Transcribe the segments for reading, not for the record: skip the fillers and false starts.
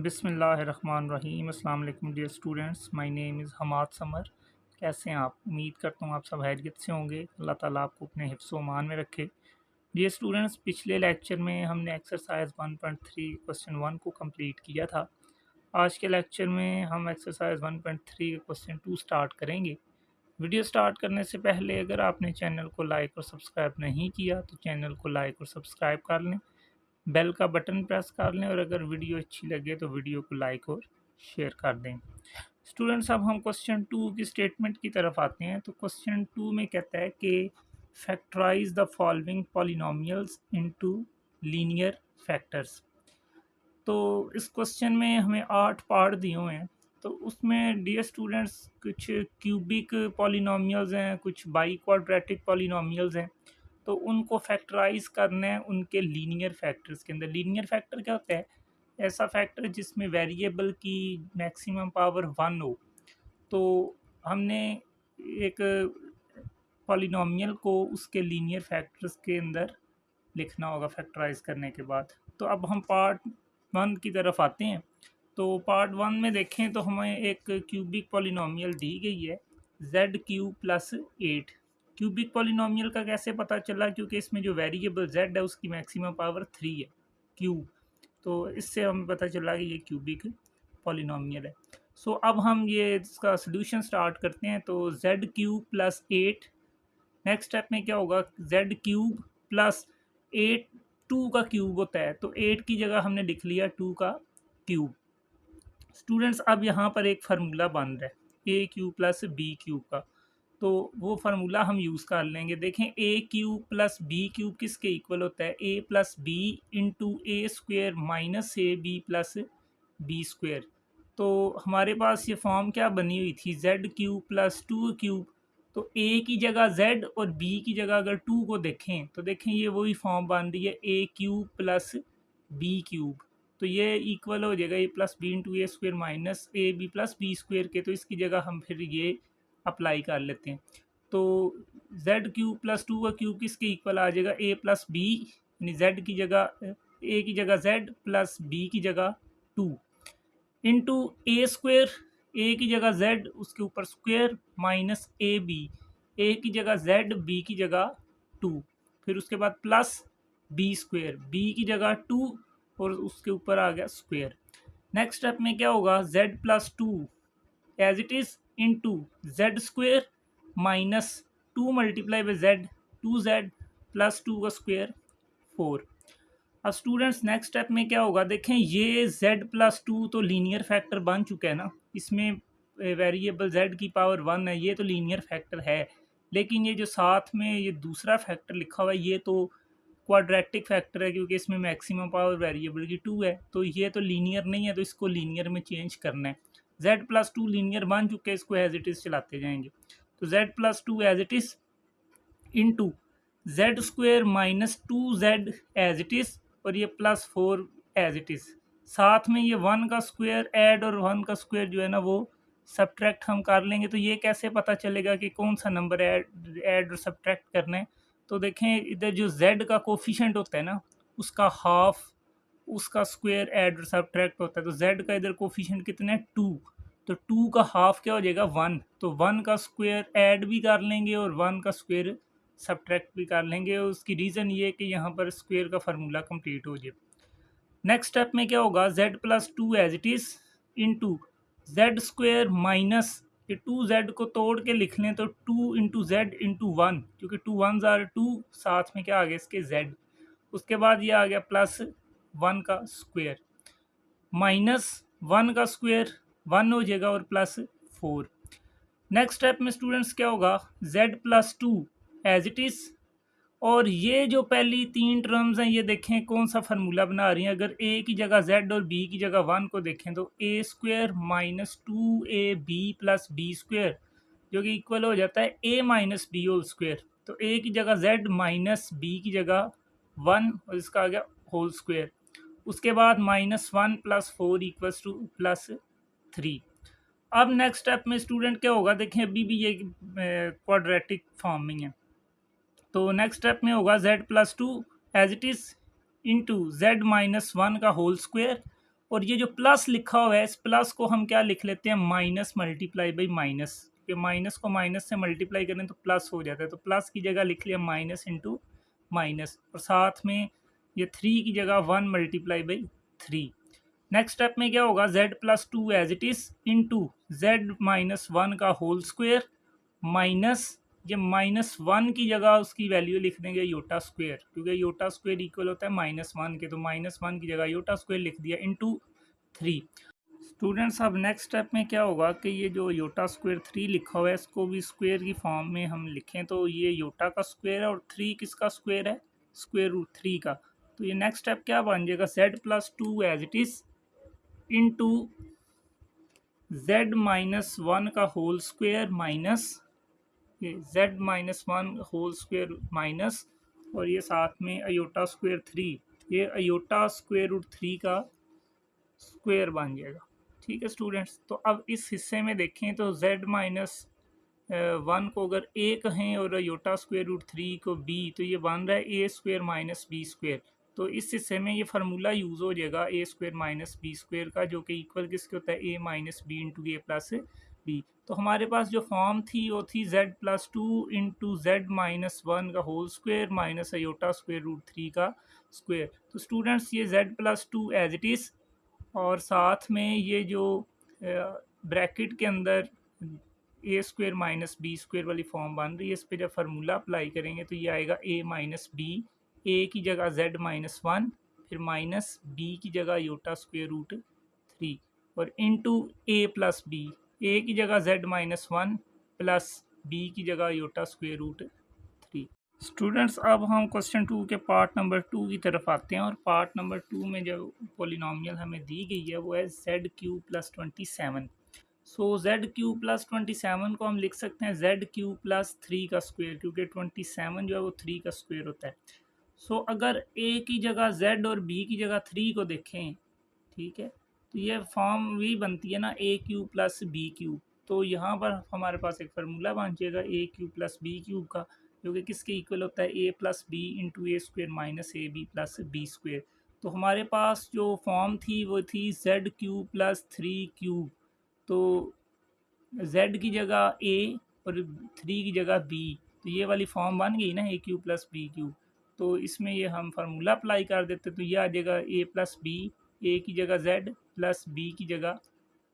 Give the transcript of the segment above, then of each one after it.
बिस्मिल्लाहिर्रहमानिर्रहीम। अस्सलाम वालेकुम dear students, my name is Hamad Samar. कैसे हैं आप? उम्मीद करता हूँ आप सब खैरियत से होंगे। अल्लाह ताला आपको अपने हिफ्ज़ व अमान में रखे। डियर स्टूडेंट्स, पिछले लेक्चर में हमने एक्सरसाइज 1.3 क्वेश्चन 1 को कंप्लीट किया था। आज के लेक्चर में हम एक्सरसाइज 1.3 क्वेश्चन 2 स्टार्ट करेंगे। वीडियो स्टार्ट करने से पहले अगर आपने चैनल को लाइक और सब्सक्राइब नहीं किया तो चैनल को लाइक और सब्सक्राइब कर लें, बेल का बटन प्रेस कर लें और अगर वीडियो अच्छी लगे तो वीडियो को लाइक और शेयर कर दें। स्टूडेंट्स, अब हम क्वेश्चन 2 की स्टेटमेंट की तरफ आते हैं। तो क्वेश्चन 2 में कहता है कि factorize the following polynomials into linear factors. तो इस क्वेश्चन में हमें 8 पार्ट दिए हुए हैं। तो उसमें डियर स्टूडेंट्स कुछ क्यूबिक पॉलिनोमियल्स हैं, कुछ बाई क्वाड्रेटिक पॉलिनोमियल्स हैं। तो उनको फैक्टराइज करना है उनके लीनियर फैक्टर्स के अंदर। लीनियर फैक्टर क्या होता है? ऐसा फैक्टर जिसमें वेरिएबल की मैक्सिमम पावर 1 हो। तो हमने एक पॉलिनोमियल को उसके लीनियर फैक्टर्स के अंदर लिखना होगा फैक्टराइज करने के बाद। तो अब हम पार्ट 1 की तरफ आते हैं। तो पार्ट 1 में देखें तो हमें एक क्यूबिक पॉलिनोमियल दी गई है Z cube plus 8। Cubic polynomial का कैसे पता चला? क्योंकि इसमें जो वेरिएबल जेड है उसकी मैक्सिमम पावर 3 है, क्यूब। तो इससे हमें पता चला कि ये क्यूबिक पॉलिनोमियल है। सो अब हम ये इसका सोल्यूशन स्टार्ट करते हैं। तो Z cube plus 8, next step में क्या होगा? जेड क्यूब प्लस 8 2 का क्यूब होता है, तो 8 की जगह हमने लिख लिया 2 का क्यूब। स्टूडेंट्स, अब यहाँ पर एक फार्मूला बन रहा है a cube plus b cube का। तो वो फार्मूला हम यूज़ कर लेंगे। देखें, a cube plus b cube किसके इक्वल होता है? A plus b into a square minus a b plus B square. तो हमारे पास ये फॉर्म क्या बनी हुई थी? Z cube plus 2 cube. तो ए की जगह जेड और बी की जगह अगर 2 को देखें तो देखें ये वही फॉर्म बन रही है a cube plus b cube. तो ये इक्वल हो जाएगा a plus b into a square minus a b plus B square के। तो इसकी जगह हम फिर ये अप्लाई कर लेते हैं। तो जेड क्यूब प्लस 2 का क्यूब किसके इक्वल आ जाएगा? ए प्लस बी, यानी जेड की जगह ए की जगह जेड प्लस बी की जगह 2 इंटू ए स्क्वेयर, ए की जगह जेड उसके ऊपर स्क्वेयर माइनस ए की जगह जेड बी की जगह 2, फिर उसके बाद प्लस बी स्क्वेयर, बी की जगह 2 और उसके ऊपर आ गया स्क्वेयर। नेक्स्ट स्टेप में क्या होगा? Z plus 2 as it is into Z square minus 2 multiply by Z, 2z plus 2 का स्क्वेयर 4। अब स्टूडेंट्स नेक्स्ट स्टेप में क्या होगा? देखें, ये z प्लस 2 तो लीनियर फैक्टर बन चुका है ना। इसमें वेरिएबल z की पावर 1 है, ये तो लीनियर फैक्टर है। लेकिन ये जो साथ में ये दूसरा फैक्टर लिखा हुआ है ये तो क्वाड्रेटिक फैक्टर है, क्योंकि इसमें मैक्सिमम पावर वेरिएबल की 2 है। तो ये तो लीनियर नहीं है, तो इसको लीनियर में चेंज करना है। z प्लस 2 लीनियर बन चुके हैं, इसको एज इट इज़ चलाते जाएंगे। तो z plus 2 as it is into Z square minus 2z as it is और ये प्लस 4 एज इट इज़। साथ में ये 1 का स्क्वेयर ऐड और 1 का स्क्वेयर जो है ना वो सब्ट्रैक्ट हम कर लेंगे। तो ये कैसे पता चलेगा कि कौन सा नंबर ऐड और सब्ट्रैक्ट करना है? तो देखें, इधर जो z का कोफिशेंट होता है ना उसका हाफ उसका स्क्वेयर ऐड और सब्ट्रैक्ट होता है। तो z का इधर कोफिशेंट कितना है? 2। तो 2 का हाफ क्या हो जाएगा? 1। तो 1 का स्क्वेयर ऐड भी कर लेंगे और 1 का स्क्वेयर सब्ट्रैक्ट भी कर लेंगे। और उसकी रीज़न ये है कि यहाँ पर स्क्वेयर का फार्मूला कंप्लीट हो जाए। नेक्स्ट स्टेप में क्या होगा? z plus 2 as it is into Z square minus ये 2z को तोड़ के लिख लें तो 2 इंटू जेड इंटू 1, क्योंकि 2 1s आर 2, साथ में क्या आ गया इसके z। उसके बाद ये आ गया प्लस 1 का स्क्वेयर माइनस 1 का स्क्वेयर 1 हो जाएगा और प्लस 4। नेक्स्ट स्टेप में स्टूडेंट्स क्या होगा? z plus 2 as it is, और ये जो पहली 3 टर्म्स हैं ये देखें कौन सा फार्मूला बना रही हैं। अगर a की जगह z और b की जगह 1 को देखें तो a square minus 2ab plus B square, जो कि इक्वल हो जाता है a minus B whole square. तो a की जगह z माइनस b की जगह 1 और इसका आ गया होल स्क्वेयर। उसके बाद -1 प्लस 4 इक्वल्स टू प्लस 3। अब नेक्स्ट स्टेप में स्टूडेंट क्या होगा? देखें, अभी भी ये क्वाड्रेटिक फॉर्म में है। तो नेक्स्ट स्टेप में होगा z plus 2 as it is into Z minus 1 का होल स्क्वेयर और ये जो प्लस लिखा हुआ है इस प्लस को हम क्या लिख लेते हैं, माइनस मल्टीप्लाई बाई माइनस। ये माइनस को माइनस से मल्टीप्लाई करें तो प्लस हो जाता है, तो प्लस की जगह लिख लिया माइनस इंटू माइनस, और साथ में ये 3 की जगह 1 मल्टीप्लाई बाई 3। नेक्स्ट स्टेप में क्या होगा, z plus two as it is into Z minus one का होल स्क्वेयर माइनस ये माइनस वन की जगह उसकी वैल्यू लिख देंगे योटा स्क्वेयर, क्योंकि योटा स्क्वेयर इक्वल होता है माइनस वन के, तो माइनस वन की जगह योटा स्क्वेयर लिख दिया इंटू 3। स्टूडेंट्स अब नेक्स्ट स्टेप में क्या होगा कि ये जो योटा स्क्वेयर 3 लिखा हुआ है इसको भी स्क्वेयर की फॉर्म में हम लिखें, तो ये योटा का स्क्वेयर है और 3 किसका स्क्वेयर है, स्क्वेयर रूट 3 का। तो ये नेक्स्ट स्टेप क्या बन जाएगा, z plus two as it is into Z minus one का होल स्क्वेयर माइनस ये z minus one whole square minus, और ये साथ में अयोटा स्क्वेयर 3, ये अयोटा स्क्वेयर रूट 3 का स्क्वेयर बन जाएगा। ठीक है स्टूडेंट्स, तो अब इस हिस्से में देखें तो z माइनस वन को अगर a कहें और अयोटा स्क्वेयर रूट 3 को b, तो ये बन रहा है a square minus B square. तो इस हिस्से में ये फार्मूला यूज़ हो जाएगा a square minus B square का, जो कि इक्वल किसके होता है a minus B into A plus B. तो हमारे पास जो फॉर्म थी वो थी z plus two into Z minus one का whole square minus iota square root 3 का स्क्वेयर। तो स्टूडेंट्स ये z plus two as it is, और साथ में ये जो ब्रैकेट के अंदर a square minus B square वाली फॉर्म बन रही है, इस पर जब फार्मूला अप्लाई करेंगे तो ये आएगा ए माइनस बी, ए की जगह जेड माइनस वन, फिर माइनस बी की जगह योटा स्क्वेयर रूट 3, और into A plus B, A की जगह Z minus one plus B की जगह योटा स्क्वेयर रूट 3। स्टूडेंट्स अब हम क्वेश्चन 2 के पार्ट नंबर 2 की तरफ आते हैं, और पार्ट नंबर 2 में जो पोलिनोमियल हमें दी गई है वो है जेड क्यू प्लस 27। सो जेड क्यू प्लस 27 को हम लिख सकते हैं जेड क्यू प्लस 3 का स्क्वेयर, क्योंकि 27 जो है वो 3 का स्क्वेयर होता है। सो अगर a की जगह z और b की जगह 3 को देखें, ठीक है, तो ये फॉर्म भी बनती है ना a cube plus b cube. तो यहाँ पर हमारे पास एक फार्मूला बन जाएगा a cube plus b cube का, जो कि किसके इक्वल होता है a plus b into a square minus a b plus B square. तो हमारे पास जो फॉर्म थी वो थी जेड क्यू प्लस 3 क्यूब, तो z की जगह a और 3 की जगह b, तो ये वाली फॉर्म बन गई ना a cube plus B Q. तो इसमें ये हम फार्मूला अप्लाई कर देते तो ये आ जाएगा a प्लस बी, ए की जगह z प्लस b की जगह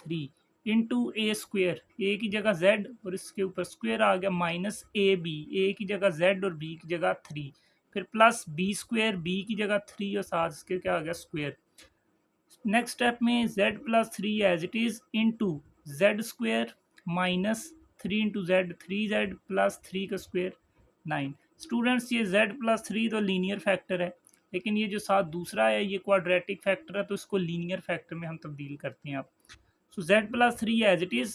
3 इंटू ए स्क्वेयर, ए की जगह z और इसके ऊपर स्क्वेयर आ गया माइनस ए बी, ए की जगह z और b की जगह 3, फिर प्लस बी स्क्वेयर, b की जगह 3 और साथ इसके क्या आ गया स्क्वेयर। नेक्स्ट स्टेप में z plus 3 as it is into Z square minus 3 into Z, 3z plus 3 का स्क्वेयर 9। स्टूडेंट्स ये z प्लस 3 तो लीनियर फैक्टर है, लेकिन ये जो साथ दूसरा है ये क्वाड्रेटिक फैक्टर है, तो इसको लीनियर फैक्टर में हम तब्दील करते हैं। आप so z plus 3 as it is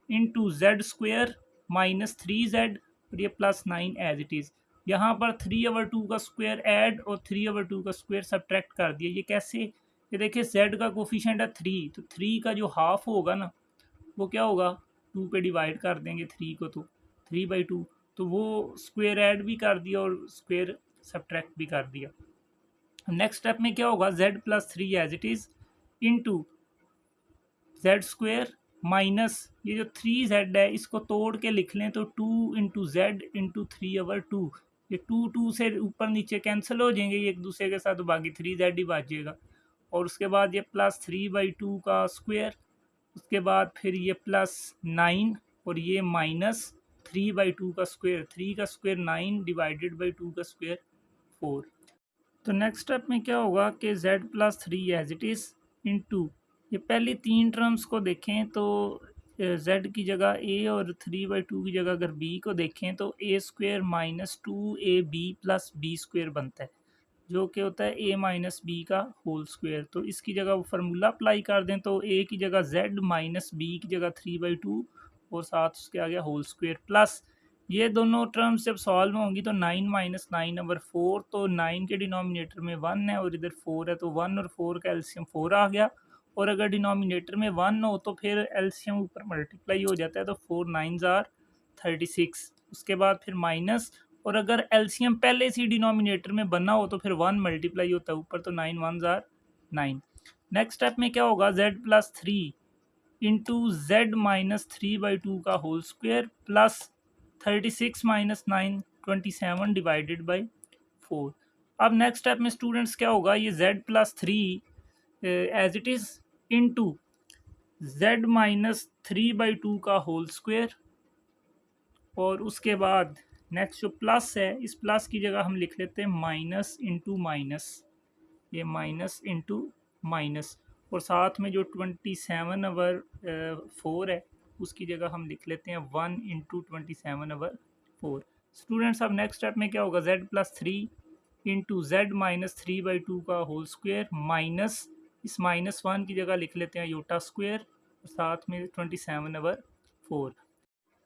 into Z square minus 3z और ये प्लस 9 एज इट इज़। यहाँ पर 3/2 का स्क्वेयर ऐड और 3/2 का स्क्वेयर सब्ट्रैक्ट कर दिया। ये कैसे, ये देखिए z का कोफिशिएंट है 3, तो 3 का जो हाफ होगा ना वो क्या होगा, 2 पे डिवाइड कर देंगे 3 को, तो 3/2, तो वो स्क्वेयर ऐड भी कर दिया और स्क्वेयर सब्ट्रैक्ट भी कर दिया। नेक्स्ट स्टेप में क्या होगा, z plus 3 as it is into Z square minus ये जो 3z है इसको तोड़ के लिख लें तो 2 इंटू जेड इंटू 3/2, ये 2 से ऊपर नीचे कैंसिल हो जाएंगे ये एक दूसरे के साथ, तो बाकी 3z ही बचेगा। और उसके बाद ये प्लस 3/2 का स्क्वेयर, उसके बाद फिर ये प्लस 9 और ये माइनस 3/2 का स्क्वेयर, 3 का स्क्वेयर 9 डिवाइडेड बाई 2 का स्क्वेयर 4। तो नेक्स्ट स्टेप में क्या होगा कि z plus 3 as it is into ये पहली 3 टर्म्स को देखें तो z की जगह a और 3/2 की जगह अगर b को देखें तो a square minus 2ab plus b square बनता है, जो कि होता है a माइनस बी का होल स्क्वेयर। तो इसकी जगह वो फार्मूला अप्लाई कर दें तो a की जगह z माइनस बी की जगह 3/2 और साथ उसके आ गया होल स्क्वेयर, प्लस ये दोनों टर्म्स जब सॉल्व होंगी तो 9 माइनस 9/4, तो 9 के डिनोमिनेटर में 1 है और इधर 4 है, तो 1 और 4 का एलसीएम 4 आ गया। और अगर डिनोमिनेटर में 1 हो तो फिर एलसीएम ऊपर मल्टीप्लाई हो जाता है, तो 4 9s आर 36। उसके बाद फिर माइनस, और अगर एलसीएम पहले से डिनोमिनेटर में बना हो तो फिर 1 मल्टीप्लाई होता है ऊपर, तो 9 1s आर 9। नेक्स्ट स्टेप में क्या होगा, z+3 इंटू z-3/2 का whole square plus 36 - 9 27 divided by 4। अब नेक्स्ट स्टेप में स्टूडेंट्स क्या होगा, ये z+3 as it is into z-3/2 का होल स्क्वायर, और उसके बाद नेक्स्ट जो प्लस है, इस प्लस की जगह हम लिख लेते हैं माइनस इंटू माइनस, ये माइनस इंटू माइनस, और साथ में जो 27/4 है उसकी जगह हम लिख लेते हैं 1 इंटू 27/4। स्टूडेंट्स अब नेक्स्ट स्टेप में क्या होगा, z+3 इंटू z-3/2 का होल स्क्वायर माइनस, इस -1 की जगह लिख लेते हैं योटा स्क्वायर, और साथ में 27/4।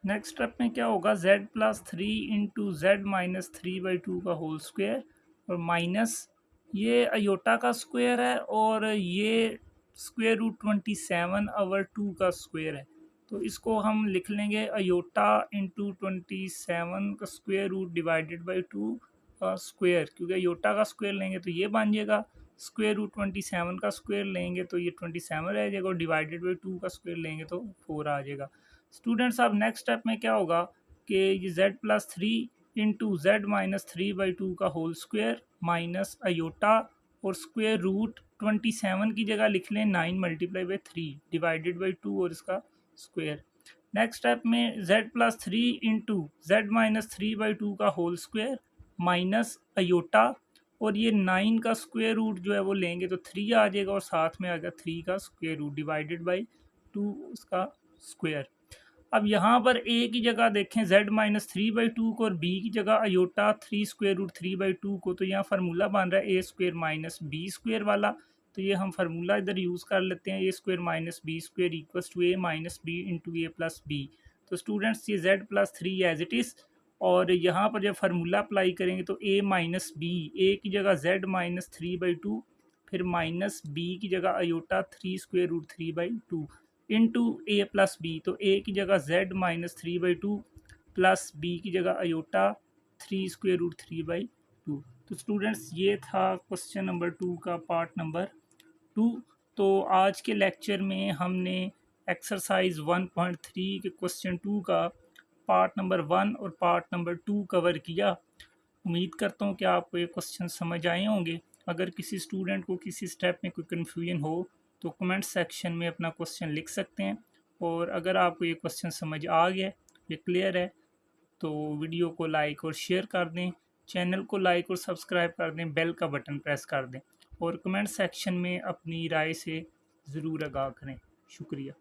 नेक्स्ट स्टेप में क्या होगा, z+3 इंटू z-3/2 का होल स्क्वायर और माइनस, ये अयोटा का स्क्वायर है और ये स्क्वायर रूट 27/2 का स्क्वायर है, तो इसको हम लिख लेंगे अयोटा इंटू 27 का स्क्वायर रूट डिवाइडेड बाई 2 का स्क्वायर, क्योंकि अयोटा का स्क्वायर लेंगे तो ये बन जाएगा, स्क्वायर रूट 27 का स्क्वायर लेंगे तो ये 27 रह जाएगा, और डिवाइडेड बाई 2 का स्क्वायर लेंगे तो 4 आ जाएगा। स्टूडेंट्स अब नेक्स्ट स्टेप में क्या होगा कि ये z+3 इंटू z-3/2 का होल स्क्वायर माइनस अयोटा, और स्क्वायर रूट 27 की जगह लिख लें 9 × 3 डिवाइडेड बाई 2 और इसका स्क्वायर। नेक्स्ट स्टेप में z+3 इंटू z-3/2 का होल स्क्वायर माइनस अयोटा, और ये 9 का स्क्वायर रूट जो है वो लेंगे तो 3 आ जाएगा, और साथ में आएगा 3 का स्क्वायर रूट डिवाइडेड बाई 2 उसका स्क्वायर। अब यहाँ पर a की जगह देखें z-3/2 को, और b की जगह अयोटा 3 स्क्वायर रूट 3/2 को, तो यहाँ फार्मूला बन रहा है a square minus B square वाला, तो ये हम फार्मूला इधर यूज़ कर लेते हैं, a square minus B square equals to a minus B into a plus B. तो स्टूडेंट्स ये z+3 एज इट इज़, और यहाँ पर जब फार्मूला अप्लाई करेंगे तो a माइनस बी, a की जगह z-3/2, फिर माइनस b की जगह अयोटा 3 स्क्वायर रूट 3/2 इंटू ए प्लस बी, तो ए की जगह z-3/2 प्लस बी की जगह अयोटा 3 स्क्वायर रूट 3/2। तो स्टूडेंट्स ये था क्वेश्चन नंबर 2 का पार्ट नंबर 2। तो आज के लेक्चर में हमने एक्सरसाइज 1.3 के क्वेश्चन 2 का पार्ट नंबर 1 और पार्ट नंबर 2 कवर किया। उम्मीद करता हूँ कि आपको ये क्वेश्चन समझ आए होंगे। अगर किसी स्टूडेंट को किसी स्टेप में कोई कन्फ्यूजन हो तो कमेंट सेक्शन में अपना क्वेश्चन लिख सकते हैं, और अगर आपको ये क्वेश्चन समझ आ गया, ये क्लियर है, तो वीडियो को लाइक और शेयर कर दें, चैनल को लाइक और सब्सक्राइब कर दें, बेल का बटन प्रेस कर दें, और कमेंट सेक्शन में अपनी राय से ज़रूर आगाह करें। शुक्रिया।